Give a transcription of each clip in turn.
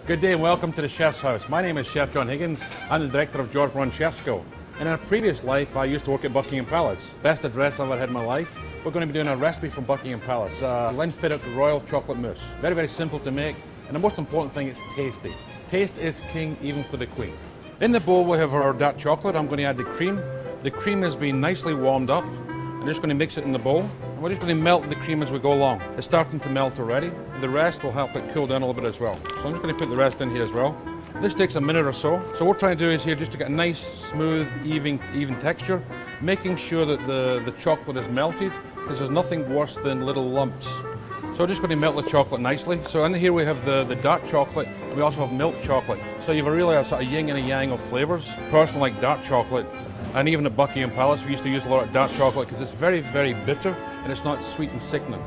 Good day and welcome to the Chef's House. My name is Chef John Higgins. I'm the director of George Run Chef School. In a previous life, I used to work at Buckingham Palace. Best address I've ever had in my life. We're going to be doing a recipe from Buckingham Palace. Glenfiddich Royal Chocolate Mousse. Very, very simple to make. And the most important thing, it's tasty. Taste is king even for the Queen. In the bowl we have our dark chocolate. I'm going to add the cream. The cream has been nicely warmed up. I'm just going to mix it in the bowl. And we're just going to melt the cream as we go along. It's starting to melt already. The rest will help it cool down a little bit as well. So I'm just going to put the rest in here as well. This takes a minute or so. So what we're trying to do is here just to get a nice, smooth, even texture, making sure that the chocolate is melted, because there's nothing worse than little lumps. So I'm just going to melt the chocolate nicely. So in here we have the dark chocolate, and we also have milk chocolate. So you have really a sort of yin and a yang of flavours. Personally, like dark chocolate, and even at Buckingham Palace we used to use a lot of dark chocolate because it's very, very bitter and it's not sweet and sickening.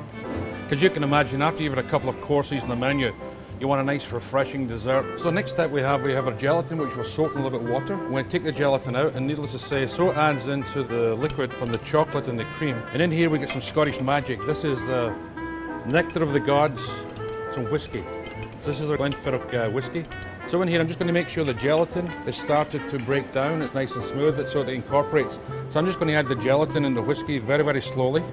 Because you can imagine after you've had a couple of courses in the menu, you want a nice refreshing dessert. So next step we have our gelatin, which we're soaked in a little bit of water. We're going to take the gelatin out, and needless to say, so it adds into the liquid from the chocolate and the cream. And in here we get some Scottish magic. This is the nectar of the gods, some whiskey. So this is a Glenfiddich whiskey. So in here I'm just going to make sure the gelatin is started to break down. It's nice and smooth so it incorporates. So I'm just going to add the gelatin and the whiskey very, very slowly.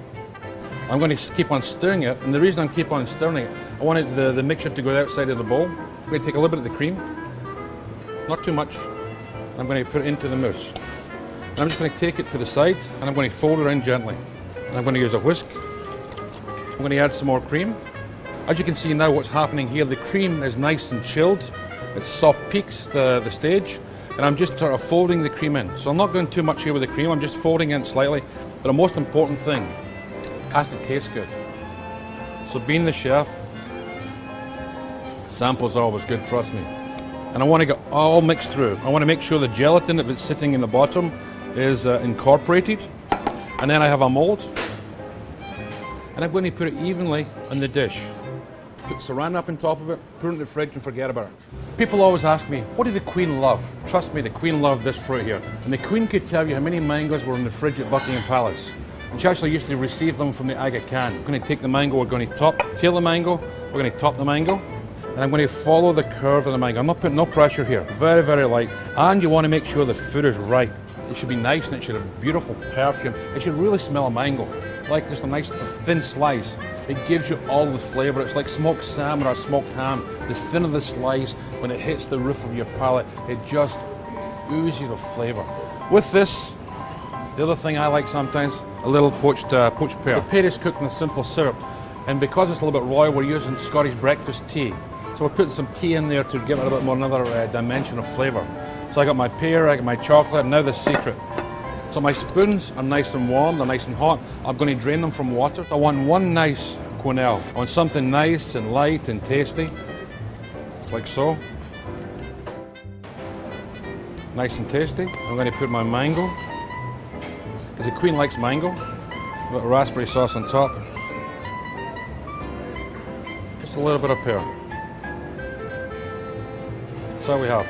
I'm going to keep on stirring it, and the reason I keep on stirring it, I wanted the mixture to go outside of the bowl. I'm going to take a little bit of the cream, not too much. I'm going to put it into the mousse. And I'm just going to take it to the side, and I'm going to fold it in gently. And I'm going to use a whisk. I'm going to add some more cream. As you can see now what's happening here, the cream is nice and chilled. It soft peaks the stage, and I'm just sort of folding the cream in. So I'm not going too much here with the cream, I'm just folding in slightly. But the most important thing, it has to taste good. So being the chef, samples are always good, trust me. And I want to get all mixed through. I want to make sure the gelatin, if it's sitting in the bottom, is incorporated. And then I have a mold, and I'm going to put it evenly on the dish. Put saran wrap on top of it, put it in the fridge and forget about it. People always ask me, what did the Queen love? Trust me, the Queen loved this fruit here. And the Queen could tell you how many mangoes were in the fridge at Buckingham Palace. And she actually used to receive them from the Aga Khan. We're going to take the mango, we're going to tail the mango, we're going to top the mango, and I'm going to follow the curve of the mango. I'm not putting no pressure here, very, very light. And you want to make sure the food is right. It should be nice and it should have beautiful perfume. It should really smell of mango. Like just a nice thin slice. It gives you all the flavour. It's like smoked salmon or smoked ham. The thinner the slice, when it hits the roof of your palate, it just oozes of flavour. With this, the other thing I like sometimes, a little poached pear. The pear is cooked in a simple syrup, and because it's a little bit royal, we're using Scottish breakfast tea. So we're putting some tea in there to give it a bit more another dimension of flavour. So I got my pear, I got my chocolate, and now the secret. So my spoons are nice and warm, they're nice and hot. I'm going to drain them from water. I want one nice quenelle. I want something nice and light and tasty, like so. Nice and tasty. I'm going to put my mango, because the Queen likes mango. A little raspberry sauce on top. Just a little bit of pear. So we have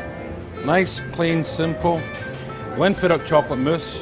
nice, clean, simple Glenfiddich chocolate mousse.